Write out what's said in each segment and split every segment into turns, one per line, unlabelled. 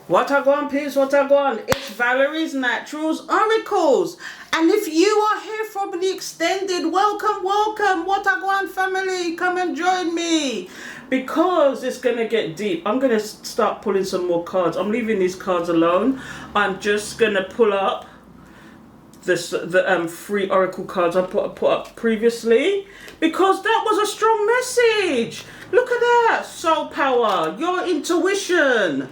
What a gwan, peeps, what a gwan. It's Valerie's Naturals Oracles. And if you are here from the extended, welcome, welcome. What a gwan family, come and join me. Because it's going to get deep, I'm going to start pulling some more cards. I'm leaving these cards alone. I'm just going to pull up the free oracle cards I put up previously. Because that was a strong message. Look at that. Soul power, your intuition.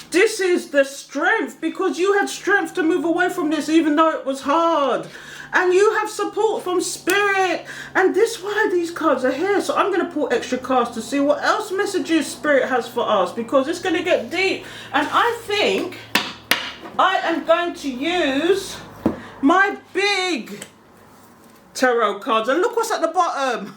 This is the strength, because you had strength to move away from this even though it was hard. And you have support from spirit. And this is why these cards are here. So I'm going to pull extra cards to see what else messages spirit has for us, because it's going to get deep. And I think I am going to use my big tarot cards. And look what's at the bottom.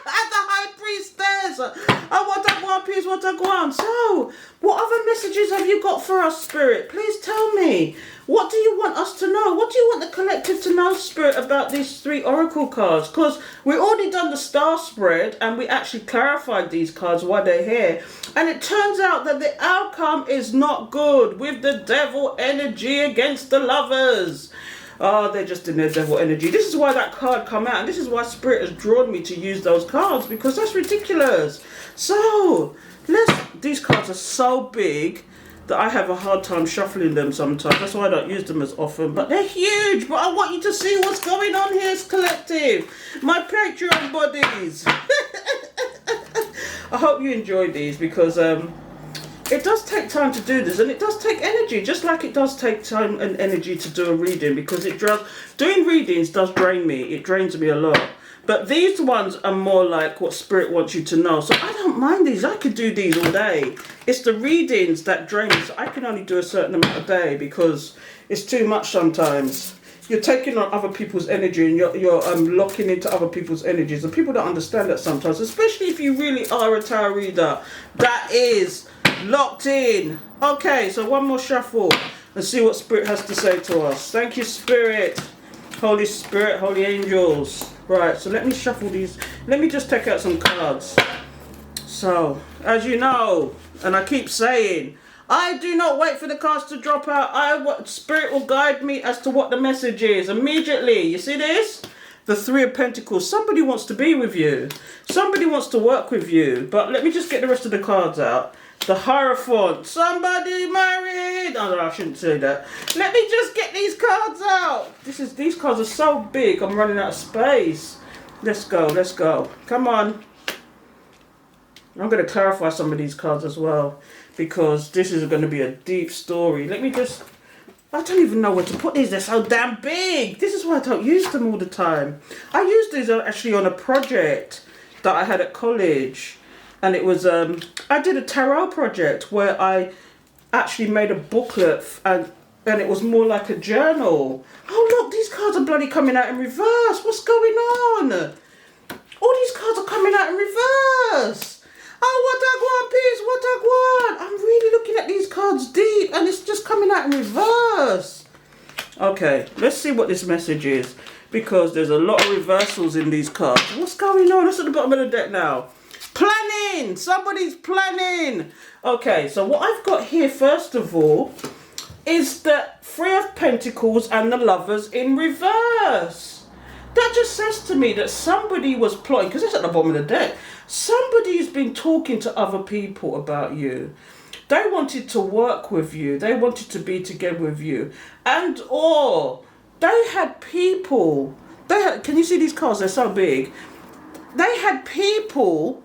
At the high priestess. Oh, what a gwan, peace, what a gwan. So, what other messages have you got for us, Spirit? Please tell me. What do you want us to know? What do you want the collective to know, Spirit, about these three oracle cards? Because we already done the star spread and we actually clarified these cards, why they're here. And it turns out that the outcome is not good, with the devil energy against the lovers. Oh, they're just in their devil energy. This is why that card come out. And this is why Spirit has drawn me to use those cards, because that's ridiculous. So, these cards are so big that I have a hard time shuffling them sometimes. That's why I don't use them as often. But they're huge. But I want you to see what's going on here, collective. My Patreon buddies. I hope you enjoy these, because it does take time to do this, and it does take energy, just like it does take time and energy to do a reading, because doing readings does drain me. It drains me a lot. But these ones are more like what Spirit wants you to know. So I don't mind these. I could do these all day. It's the readings that drain me. So I can only do a certain amount a day, because it's too much sometimes. You're taking on other people's energy, and you're locking into other people's energies. And people don't understand that sometimes, especially if you really are a tarot reader that is locked in. Okay, so one more shuffle and see what Spirit has to say to us. Thank you, Spirit, Holy Spirit, Holy Angels. Right, so let me shuffle these. Let me just take out some cards. So, as you know, and I keep saying, I do not wait for the cards to drop out. Spirit will guide me as to what the message is immediately. You see this? The Three of Pentacles. Somebody wants to be with you. Somebody wants to work with you. But let me just get the rest of the cards out. The Hierophant. Somebody married. Oh, no, I shouldn't say that. Let me just get these cards out. These cards are so big, I'm running out of space. Let's go, let's go. Come on. I'm going to clarify some of these cards as well, because this is going to be a deep story. Let me just... I don't even know where to put these. They're so damn big. This is why I don't use them all the time. I used these actually on a project that I had at college. And it was, I did a tarot project where I actually made a booklet, and it was more like a journal. Oh, look, these cards are bloody coming out in reverse. What's going on? All these cards are coming out in reverse. Oh, what a gwan, peace, what a gwan. I'm really looking at these cards deep, and it's just coming out in reverse. Okay, let's see what this message is, because there's a lot of reversals in these cards. What's going on? That's at the bottom of the deck now. Planning! Somebody's planning! Okay, so what I've got here, first of all, is the Three of Pentacles and the Lovers in reverse. That just says to me that somebody was plotting, because it's at the bottom of the deck. Somebody's been talking to other people about you. They wanted to work with you. They wanted to be together with you. And or they had people. Can you see these cards? They're so big. They had people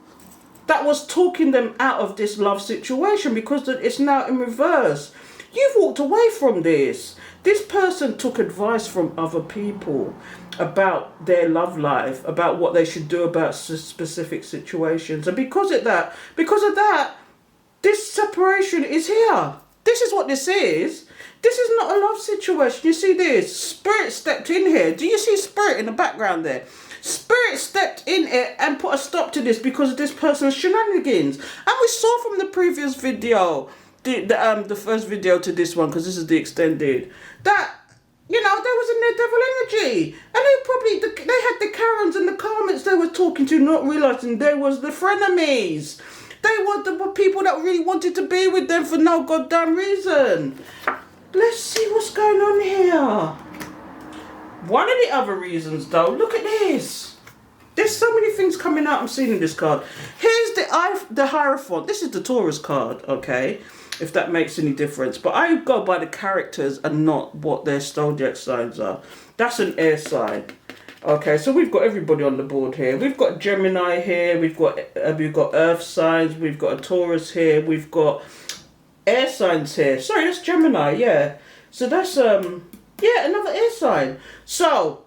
that was talking them out of this love situation, because it's now in reverse. You've walked away from this. This person took advice from other people about their love life, about what they should do about specific situations. And because of that, this separation is here. This is what this is. This is not a love situation. You see this? Spirit stepped in here. Do you see Spirit in the background there? Spirit stepped in it and put a stop to this because of this person's shenanigans. And we saw from the previous video, the first video to this one, because this is the extended, that, you know, they was in their devil energy. And they had the Karens and the Karmats they were talking to, not realising they was the frenemies. They were the people that really wanted to be with them for no goddamn reason. Let's see what's going on here. One of the other reasons, though, look at this. There's so many things coming out I'm seeing in this card. Here's the Hierophant. This is the Taurus card, okay? If that makes any difference. But I go by the characters and not what their zodiac signs are. That's an air sign. Okay, so we've got everybody on the board here. We've got Gemini here. We've got Earth signs. We've got a Taurus here. We've got air signs here. Sorry, that's Gemini, yeah. So that's, yeah, another air sign. So,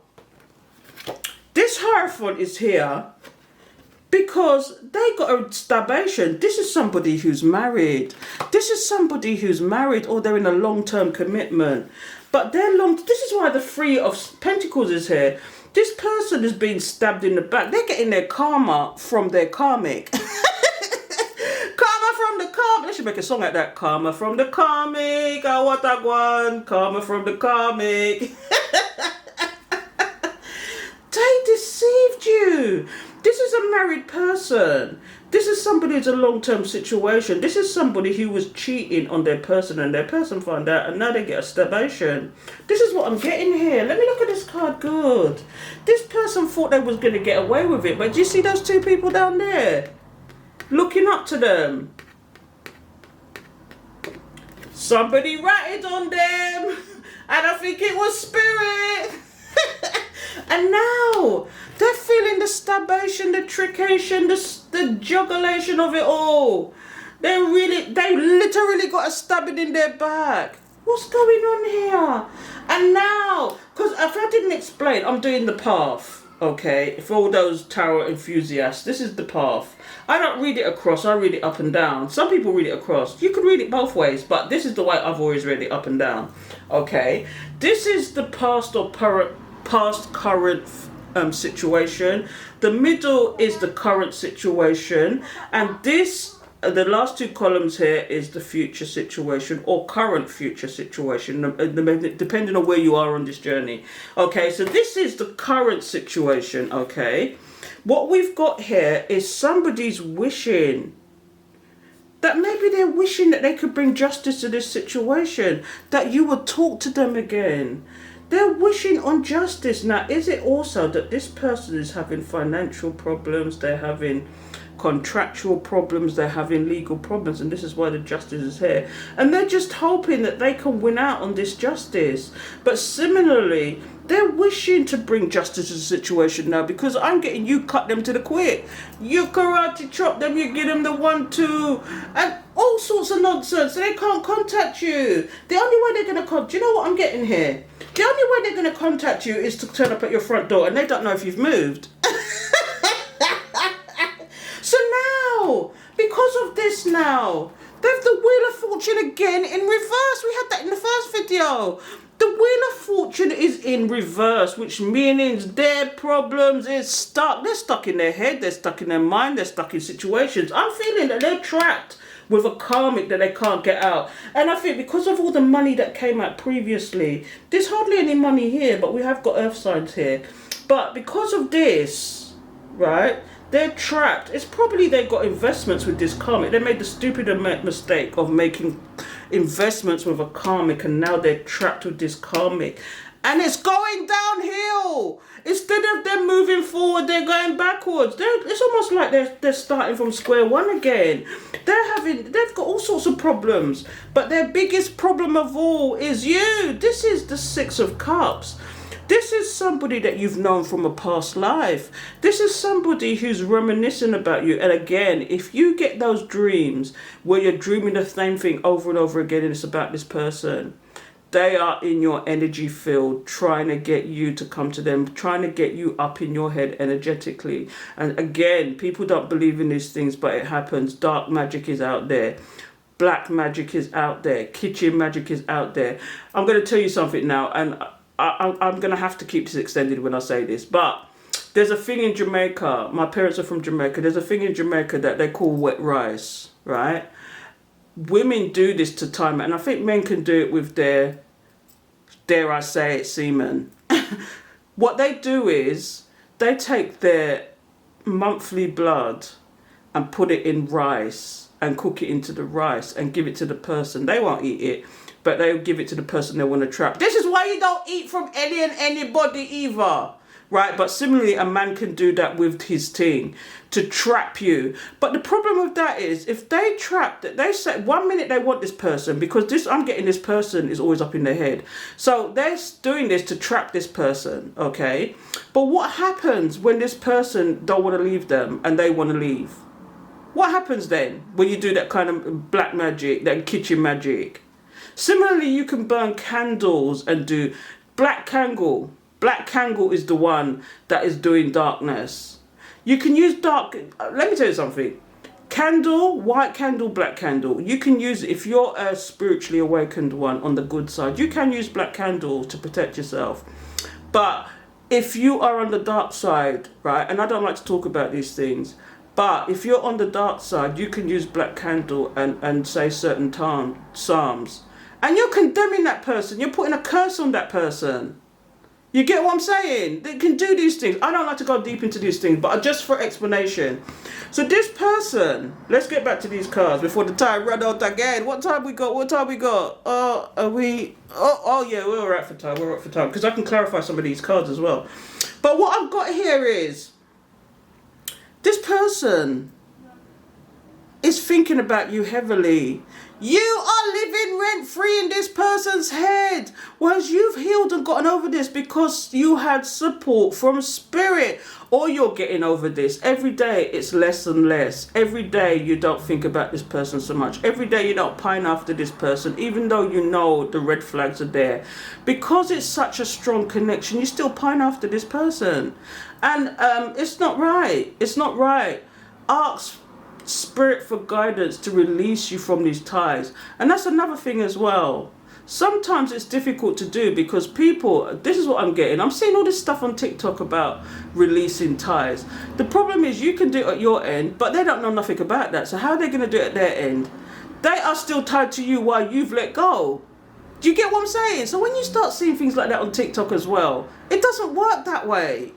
this Hierophant is here because they got a stabation. This is somebody who's married. This is somebody who's married or they're in a long-term commitment. But this is why the Three of Pentacles is here. This person is being stabbed in the back. They're getting their karma from their karmic. Karma from the karmic. They should make a song like that. Karma from the karmic. I want that one. Karma from the karmic. They deceived you. This is a married person. This is somebody who's a long-term situation. This is somebody who was cheating on their person and their person found out and now they get a stabation. This is what I'm getting here. Let me look at this card good. This person thought they was going to get away with it. But do you see those two people down there? Looking up to them. Somebody ratted on them. And I think it was spirit. And now they're feeling the stabation, the triccation, the jugulation of it all. They literally got a stabbing in their back. What's going on here? And now, because if I didn't explain, I'm doing the path, okay? For all those tarot enthusiasts, this is the path. I don't read it across, I read it up and down. Some people read it across. You could read it both ways, but this is the way I've always read it up and down, okay? This is the past or current situation. The middle is the current situation, and this the last two columns here is the future situation or current future situation, depending on where you are on this journey. Okay, so this is the current situation. Okay, what we've got here is somebody's wishing that maybe they're wishing that they could bring justice to this situation, that you would talk to them again. They're wishing on justice. Now, is it also that this person is having financial problems, they're having contractual problems, they're having legal problems, and this is why the justice is here. And they're just hoping that they can win out on this justice. But similarly, they're wishing to bring justice to the situation now because I'm getting you cut them to the quick. You karate chop them, you give them the 1-2, and all sorts of nonsense. They can't contact you. The only way they're going to contact, do you know what I'm getting here? The only way they're going to contact you is to turn up at your front door and they don't know if you've moved. So now, because of this now, they've the Wheel of Fortune again in reverse. We had that in the first video. The Wheel of Fortune is in reverse, which means their problems is stuck. They're stuck in their head, they're stuck in their mind, they're stuck in situations. I'm feeling that they're trapped with a karmic that they can't get out. And I think because of all the money that came out previously, there's hardly any money here, but we have got earth signs here. But because of this, right, they're trapped. It's probably they got investments with this karmic. They made the stupid mistake of making investments with a karmic, and now they're trapped with this karmic. And it's going downhill. Instead of them moving forward, they're going backwards. It's almost like they're starting from square one again. They've got all sorts of problems. But their biggest problem of all is you. This is the Six of Cups. This is somebody that you've known from a past life. This is somebody who's reminiscing about you. And again, if you get those dreams where you're dreaming the same thing over and over again and it's about this person, they are in your energy field trying to get you to come to them, trying to get you up in your head energetically. And again, people don't believe in these things, but it happens. Dark magic is out there. Black magic is out there. Kitchen magic is out there. I'm going to tell you something now, and I'm going to have to keep this extended when I say this, but there's a thing in Jamaica. My parents are from Jamaica. There's a thing in Jamaica that they call wet rice, right? Women do this to time, and I think men can do it with their, dare I say it, semen. What they do is they take their monthly blood and put it in rice and cook it into the rice and give it to the person. They won't eat it, but they'll give it to the person they want to trap. This is why you don't eat from any and anybody either. Right? But similarly, a man can do that with his thing to trap you. But the problem with that is, if they trap that, they say 1 minute they want this person, because this, I'm getting this person is always up in their head. So they're doing this to trap this person, okay? But what happens when this person don't want to leave them and they want to leave? What happens then when you do that kind of black magic, that kitchen magic? Similarly, you can burn candles and do black candle. Black candle is the one that is doing darkness. You can use dark. Let me tell you something. Candle, white candle, black candle. You can use it if you're a spiritually awakened one on the good side. You can use black candle to protect yourself. But if you are on the dark side, right, and I don't like to talk about these things, but if you're on the dark side, you can use black candle and say certain psalms. And you're condemning that person. You're putting a curse on that person. You get what I'm saying? They can do these things. I don't like to go deep into these things, but just for explanation. So this person, let's get back to these cards before the time run out again. What time we got? Are we? Oh yeah, we're all right for time. We're all right for time, because I can clarify some of these cards as well. But what I've got here is, this person is thinking about you heavily. You are living rent-free in this person's head. Whereas you've healed and gotten over this because you had support from spirit. Or you're getting over this. Every day it's less and less. Every day you don't think about this person so much. Every day you don't pine after this person, even though you know the red flags are there. Because it's such a strong connection, you still pine after this person. And it's not right. It's not right. Ask spirit for guidance to release you from these ties. And that's another thing as well. Sometimes it's difficult to do because people, this is what I'm getting, I'm seeing all this stuff on TikTok about releasing ties. The problem is you can do it at your end, but they don't know nothing about that. So how are they going to do it at their end? They are still tied to you while you've let go. Do you get what I'm saying? So when you start seeing things like that on TikTok as well, it doesn't work that way.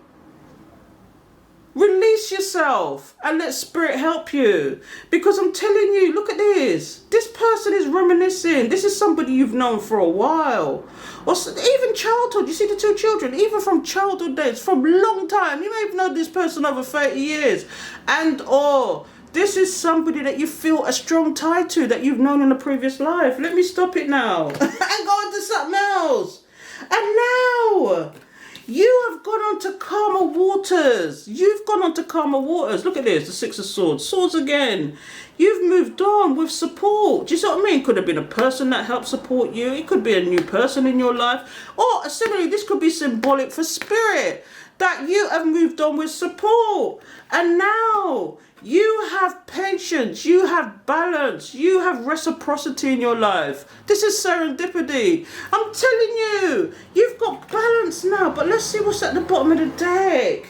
Release yourself and let spirit help you. Because I'm telling you, look at this. This person is reminiscing. This is somebody you've known for a while. Or even childhood. You see the two children, even from childhood days, from a long time. You may have known this person over 30 years. And or this is somebody that you feel a strong tie to, that you've known in a previous life. Let me stop it now and go into something else. And now you have gone on to calmer waters. You've gone on to calmer waters. Look at this, the Six of Swords. Swords again. You've moved on with support. Do you see what I mean? Could have been a person that helped support you. It could be a new person in your life. Or similarly, this could be symbolic for spirit, that you have moved on with support. And now you have patience, you have balance, you have reciprocity in your life. This is serendipity. I'm telling you, you've got balance now. But let's see what's at the bottom of the deck.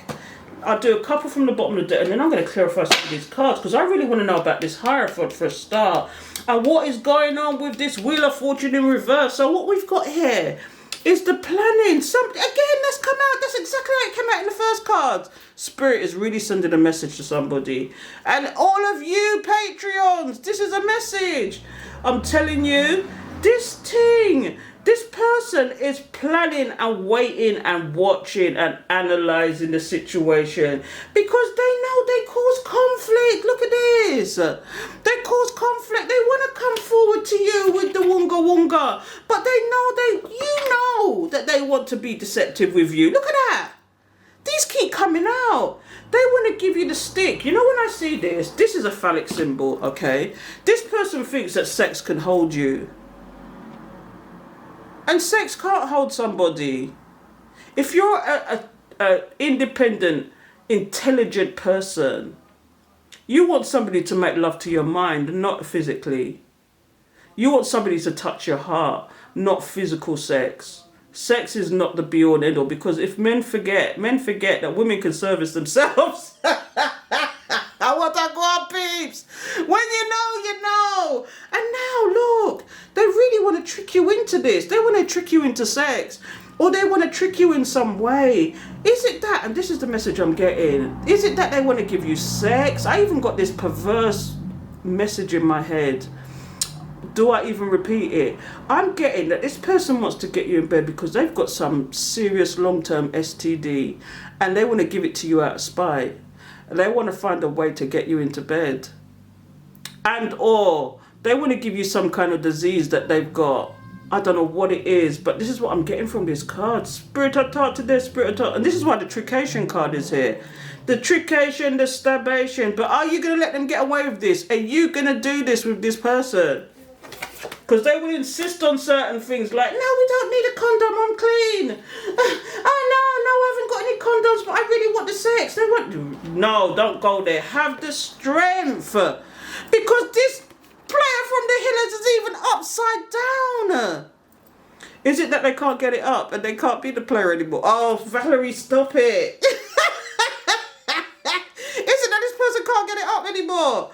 I'll do a couple from the bottom of the deck, and then I'm going to clarify some of these cards, because I really want to know about this Hierophant for a start. And what is going on with this Wheel of Fortune in reverse. So what we've got here is the planning. Again, that's come out. That's exactly how it came out in the first card. Spirit is really sending a message to somebody. And all of you Patreons, this is a message. I'm telling you, this person is planning and waiting and watching and analysing the situation, because they know they cause conflict. Look at this. They cause conflict. They want to come forward to you with the wonga wonga, but you know that they want to be deceptive with you. Look at that. These keep coming out. They want to give you the stick. You know, when I see this is a phallic symbol, okay? This person thinks that sex can hold you. And sex can't hold somebody. If you're a independent, intelligent person, you want somebody to make love to your mind, not physically. You want somebody to touch your heart, not physical sex. Sex is not the be all and end all, because if men forget that women can service themselves. I want to go on, peeps. When you know, you know. And now look, they really want to trick you into this. They want to trick you into sex. Or they want to trick you in some way. Is it that, and this is the message I'm getting, is it that they want to give you sex? I even got this perverse message in my head. Do I even repeat it? I'm getting that this person wants to get you in bed because they've got some serious long-term STD and they want to give it to you out of spite. And they want to find a way to get you into bed. And or they want to give you some kind of disease that they've got. I don't know what it is, but this is what I'm getting from this card. Spirit of thought to this, spirit of thought. And this is why the trication card is here. The trication, the stabation. But are you going to let them get away with this? Are you going to do this with this person? Because they will insist on certain things like, no, we don't need a condom, I'm clean. Oh, no, I haven't got any condoms, but I really want the sex. They want... No, don't go there. Have the strength. Because this player from the Hillers is even upside down. Is it that they can't get it up and they can't be the player anymore? Oh, Valerie, stop it. Is it that this person can't get it up anymore?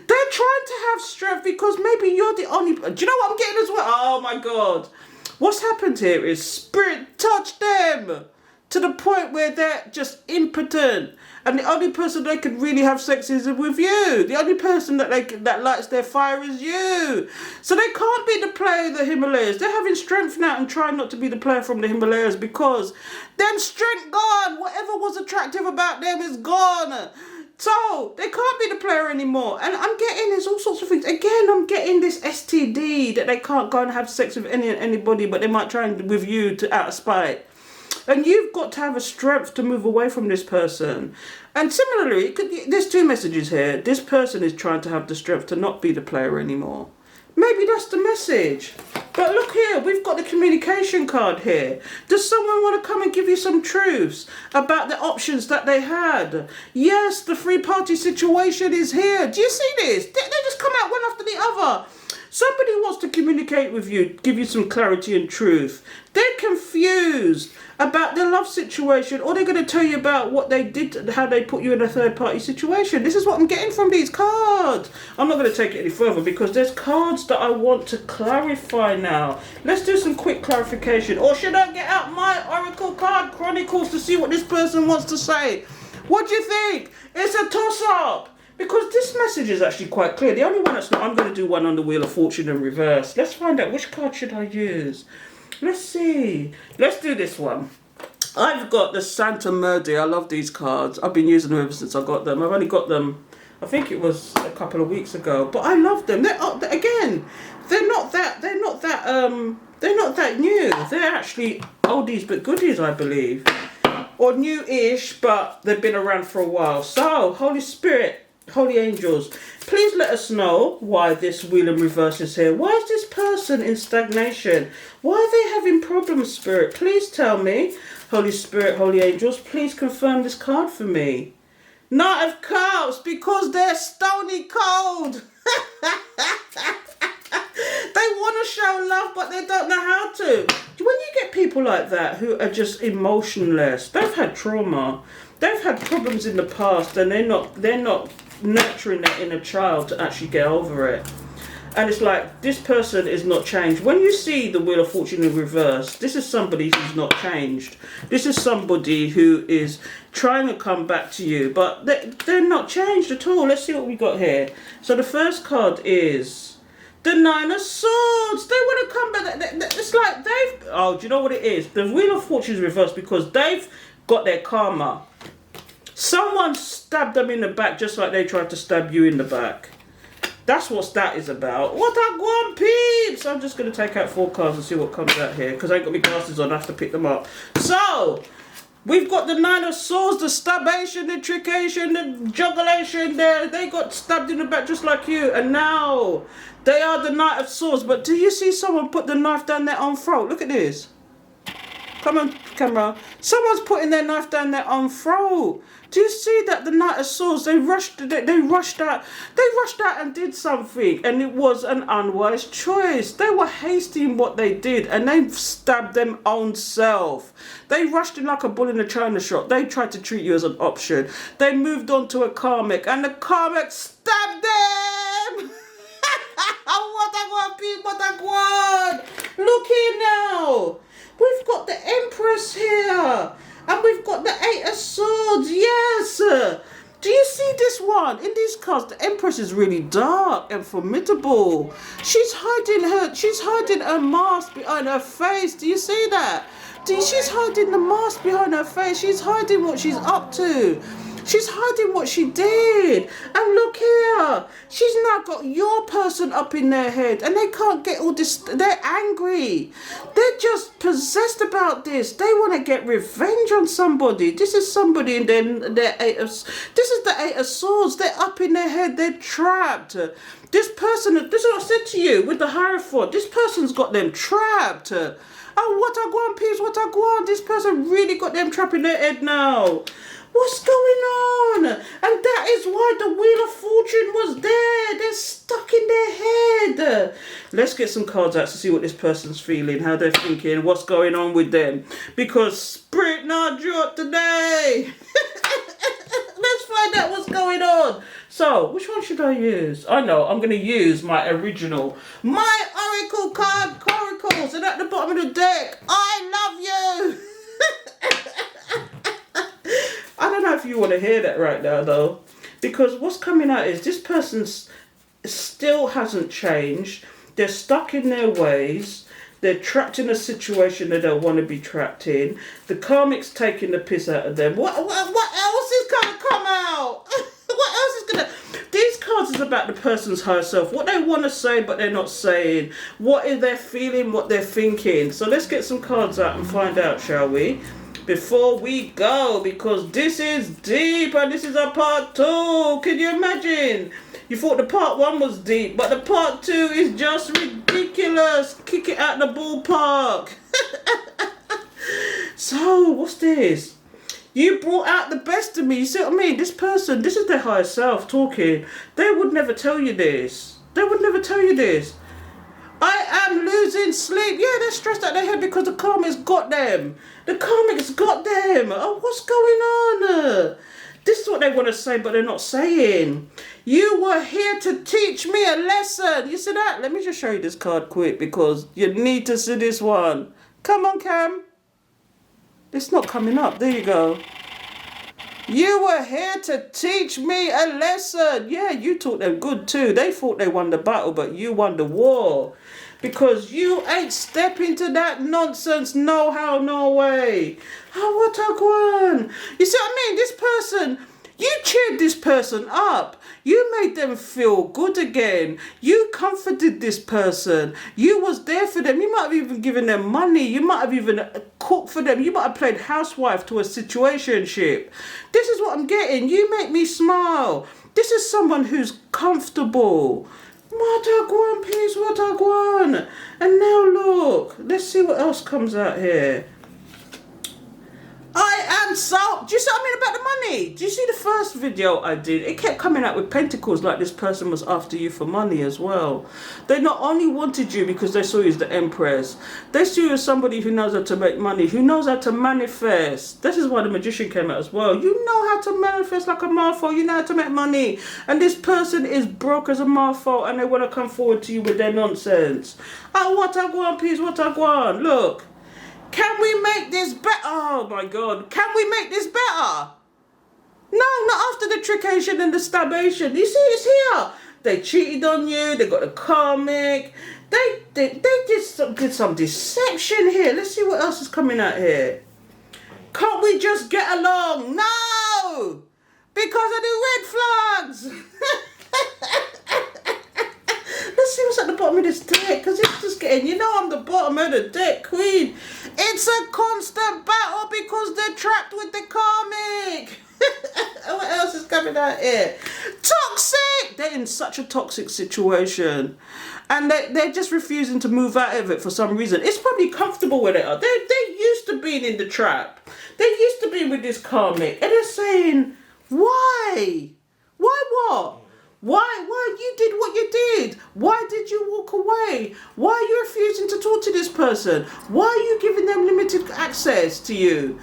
They're trying to have strength because maybe you're the only... Do you know what I'm getting as well? Oh my God. What's happened here is spirit touched them to the point where they're just impotent. And the only person they could really have sex is with you. The only person that lights their fire is you. So they can't be the player of the Himalayas. They're having strength now and trying not to be the player from the Himalayas because them strength gone. Whatever was attractive about them is gone. So they can't be the player anymore. And I'm getting there's all sorts of things. Again, I'm getting this STD that they can't go and have sex with anybody, but they might try and with you to out of spite. And you've got to have a strength to move away from this person. And similarly, there's two messages here. This person is trying to have the strength to not be the player anymore. Maybe that's the message. But look here, we've got the communication card here. Does someone want to come and give you some truths about the options that they had? Yes, the three-party situation is here. Do you see this? They just come out one after the other. Somebody wants to communicate with you, give you some clarity and truth. They're confused about their love situation, or they're going to tell you about what they did, how they put you in a third-party situation. This is what I'm getting from these cards. I'm not going to take it any further because there's cards that I want to clarify now. Let's do some quick clarification. Or should I get out my Oracle card Chronicles to see what this person wants to say? What do you think? It's a toss-up. Because this message is actually quite clear. The only one that's not, I'm going to do one on the Wheel of Fortune in reverse. Let's find out which card should I use. Let's see. Let's do this one. I've got the Santa Murdy. I love these cards. I've been using them ever since I got them. I've only got them, I think it was a couple of weeks ago. But I love them. They're not that new. They're actually oldies but goodies, I believe. Or new-ish, but they've been around for a while. So, Holy Spirit, Holy angels, please let us know why this wheel in reverse is here. Why is this person in stagnation? Why are they having problems, Spirit? Please tell me. Holy Spirit, Holy angels, please confirm this card for me. Knight of Cups, because they're stony cold. They want to show love, but they don't know how to. When you get people like that who are just emotionless, they've had trauma. They've had problems in the past, and they're not nurturing that inner child to actually get over it. And it's like, this person is not changed. When you see the Wheel of Fortune in reverse, this is somebody who's not changed. This is somebody who is trying to come back to you, but they're not changed at all. Let's see what we got here. So the first card is the Nine of Swords. They want to come back. It's like they've... Oh, do you know what it is? The Wheel of Fortune is reversed because they've got their karma. Someone stabbed them in the back just like they tried to stab you in the back. That's what that is about. What a gwan, peeps! I'm just going to take out 4 cards and see what comes out here because I ain't got my glasses on. I have to pick them up. So, we've got the Nine of Swords, the stabation, the trication, the jugulation there. They got stabbed in the back just like you. And now, they are the Knight of Swords. But do you see someone put the knife down their own throat? Look at this. Come on, camera. Someone's putting their knife down their own throat. Do you see that the Knight of Swords, they rushed out and did something, and it was an unwise choice. They were hasty in what they did, and they stabbed them own self. They rushed in like a bull in a china shop. They tried to treat you as an option. They moved on to a karmic, and the karmic stabbed them. What a here now. We've got the Empress here. And we've got the Eight of Swords. Yes. Do you see this one? In these cards, the Empress is really dark and formidable. She's hiding her mask behind her face. Do you see that? She's hiding the mask behind her face. She's hiding what she's up to. She's hiding what she did. And look here. She's now got your person up in their head. And they can't get all this. They're angry. They're just possessed about this. They want to get revenge on somebody. This is somebody in their this is the Eight of Swords. They're up in their head. They're trapped. This person, this is what I said to you with the Hierophant. This person's got them trapped. Oh, what a gwan, peeps, what a gwan. This person really got them trapped in their head now. What's going on? And that is why the Wheel of Fortune was there. They're stuck in their head. Let's get some cards out to see what this person's feeling, how they're thinking, what's going on with them. Because Spirit now drew up today. Let's find out what's going on. So, which one should I use? I know, I'm going to use my original. My Oracle card, Coracles. And at the bottom of the deck, I love you. I don't know if you want to hear that right now, though. Because what's coming out is this person still hasn't changed. They're stuck in their ways. They're trapped in a situation they don't want to be trapped in. The karmic's taking the piss out of them. What else is going to come out? What else is going to... These cards is about the person's higher self. What they want to say, but they're not saying. What is they're feeling, what they're thinking. So let's get some cards out and find out, shall we? Before we go, because this is deep and this is a part 2. Can you imagine? You thought the part 1 was deep, but the part 2 is just ridiculous. Kick it out the ballpark. So, what's this? You brought out the best of me. You see what I mean? This person, this is their higher self talking. They would never tell you this. They would never tell you this. I am losing sleep. Yeah, they're stressed out their head because the karmic's got them. The karmic's got them. Oh, what's going on? This is what they want to say, but they're not saying. You were here to teach me a lesson. You see that? Let me just show you this card quick because you need to see this one. Come on, Cam. It's not coming up. There you go. You were here to teach me a lesson. Yeah, you taught them good too. They thought they won the battle, but you won the war. Because you ain't step into that nonsense, no how, no way. Oh, what a gwan. You see what I mean? This person, you cheered this person up. You made them feel good again. You comforted this person. You was there for them. You might have even given them money. You might have even cooked for them. You might have played housewife to a situationship. This is what I'm getting. You make me smile. This is someone who's comfortable. What a gwan, peeps, what a gwan. And now look. Let's see what else comes out here. I am so... Do you see what I mean about the money? Do you see the first video I did? It kept coming out with pentacles like this person was after you for money as well. They not only wanted you because they saw you as the Empress. They saw you as somebody who knows how to make money, who knows how to manifest. This is why the Magician came out as well. You know how to manifest like a marfo. You know how to make money. And this person is broke as a marfo and they want to come forward to you with their nonsense. Oh, what a gwan, peeps, what a gwan. Look. Can we make this better? Oh my God. Can we make this better? No, not after the trickation and the stabation. You see, it's here. They cheated on you. They got a karmic. They did some deception here. Let's see what else is coming out here. Can't we just get along? No! Because of the red flags. Let's see what's at the bottom of this deck, because it's just getting, you know, I'm the bottom of the deck, Queen. It's a constant battle because they're trapped with the karmic. What else is coming out here? Toxic! They're in such a toxic situation. And they're just refusing to move out of it for some reason. It's probably comfortable where they are. They're used to being in the trap. They're used to being with this karmic. And they're saying, why? Why what? Why you did what you did? Why did you walk away? Why are you refusing to talk to this person? Why are you giving them limited access to you?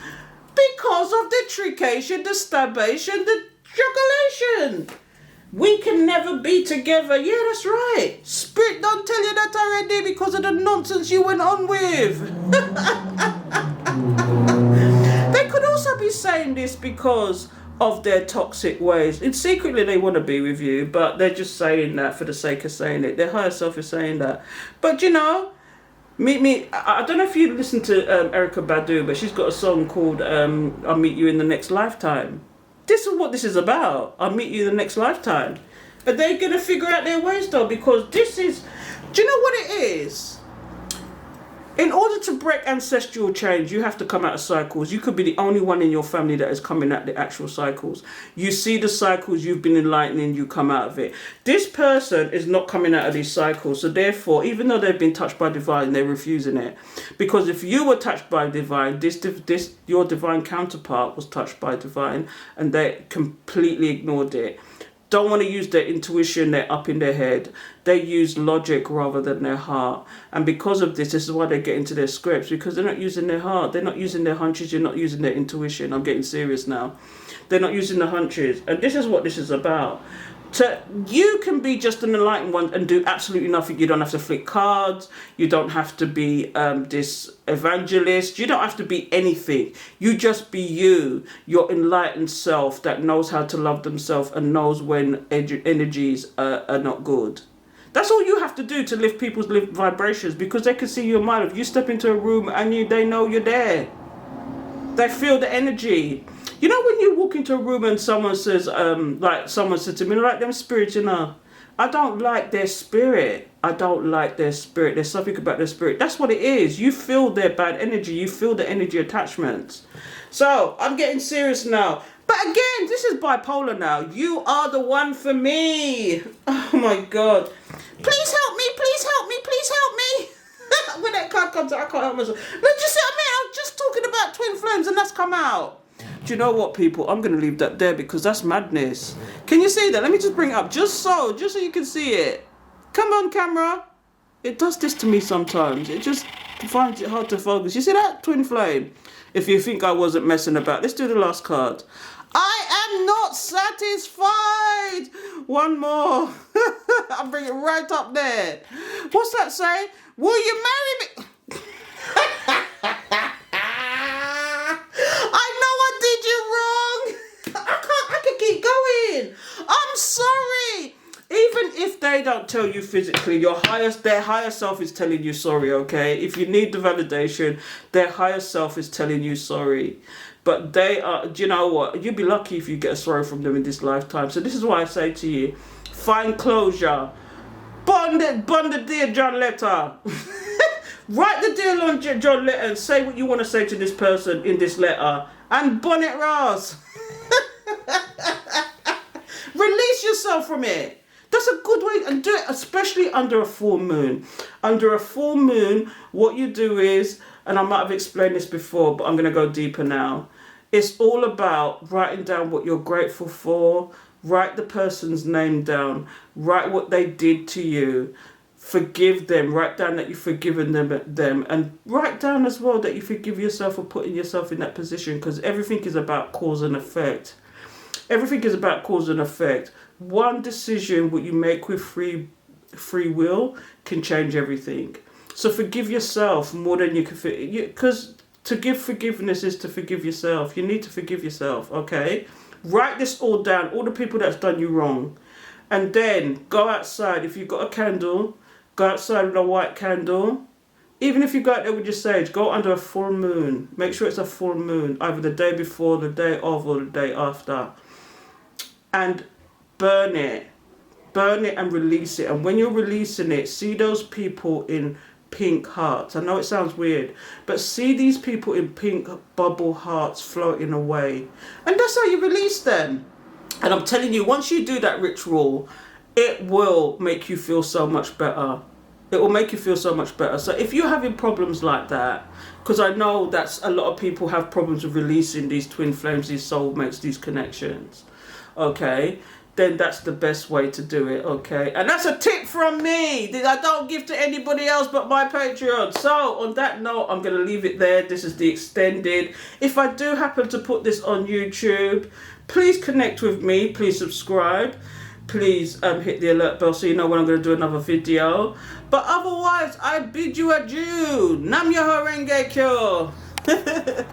Because of the trickation, the stabation, the juggulation. We can never be together. Yeah, that's right. Spirit don't tell you that already because of the nonsense you went on with. They could also be saying this because of their toxic ways. And secretly they want to be with you, but they're just saying that for the sake of saying it. Their higher self is saying that. But you know, meet me. I don't know if you listen to Erykah Badu, but she's got a song called I'll Meet You in the Next Lifetime. This is what this is about. I'll meet you in the next lifetime. Are they going to figure out their ways though? Because this is, do you know what it is? In order to break ancestral change, you have to come out of cycles. You could be the only one in your family that is coming out the actual cycles. You see the cycles, you've been enlightening, you come out of it. This person is not coming out of these cycles. So therefore, even though they've been touched by divine, they're refusing it. Because if you were touched by divine, your divine counterpart was touched by divine, and they completely ignored it. Don't want to use their intuition, they're up in their head. They use logic rather than their heart. And because of this is why they get into their scripts, because they're not using their heart. They're not using their hunches, you're not using their intuition. I'm getting serious now. They're not using the hunches. And this is what this is about. So you can be just an enlightened one and do absolutely nothing. You don't have to flick cards. You don't have to be this evangelist. You don't have to be anything. You just be you, your enlightened self that knows how to love themselves and knows when energies are not good. That's all you have to do to lift people's vibrations, because they can see you a mile. If you step into a room and they know you're there. They feel the energy. You know when you walk into a room and someone says, like someone said to me, like them spirits, you know, I don't like their spirit. I don't like their spirit. There's something about their spirit. That's what it is. You feel their bad energy. You feel the energy attachments. So I'm getting serious now. But again, this is bipolar now. You are the one for me. Oh my God. Please help me. Please help me. Please help me. When that card comes out, I can't help myself. Look, you see what I mean? I was just talking about twin flames and that's come out. Do you know what, people? I'm going to leave that there because that's madness. Can you see that? Let me just bring it up just so you can see it. Come on, camera. It does this to me sometimes. It just finds it hard to focus. You see that twin flame? If you think I wasn't messing about, let's do the last card. I am not satisfied. One more. I'll bring it right up there. What's that say? Will you marry me? I know I did you wrong. I can keep going. I'm sorry. Even if they don't tell you physically, their higher self is telling you sorry, okay? If you need the validation, their higher self is telling you sorry. But they are, do you know what? You'd be lucky if you get a sorry from them in this lifetime. So this is why I say to you, find closure. Bond the Dear John letter. Write the Dear John letter and say what you want to say to this person in this letter. And bun it Ross. Release yourself from it. That's a good way, and do it especially under a full moon. Under a full moon, what you do is, and I might have explained this before, but I'm going to go deeper now. It's all about writing down what you're grateful for. Write the person's name down. Write what they did to you. Forgive them. Write down that you've forgiven them. And write down as well that you forgive yourself for putting yourself in that position, because everything is about cause and effect. Everything is about cause and effect. One decision what you make with free will can change everything. So forgive yourself more than you can, because to give forgiveness is to forgive yourself. You need to forgive yourself, okay? Write this all down, all the people that's done you wrong. And then go outside. If you've got a candle, go outside with a white candle. Even if you go out there with your sage, go under a full moon. Make sure it's a full moon, either the day before, the day of, or the day after. And burn it and release it. And when you're releasing it, see those people in pink hearts. I know it sounds weird, but see these people in pink bubble hearts floating away, and that's how you release them. And I'm telling you, once you do that ritual, it will make you feel so much better. It will make you feel so much better. So if you're having problems like that, because I know that's a lot of people have problems with releasing these twin flames, these soulmates, these connections, okay, then that's the best way to do it, okay? And that's a tip from me that I don't give to anybody else but my Patreon. So on that note, I'm going to leave it there. This is the extended. If I do happen to put this on YouTube, please connect with me. Please subscribe. please hit the alert bell so you know when I'm going to do another video. But otherwise, I bid you adieu. Nam Myoho Renge Kyo.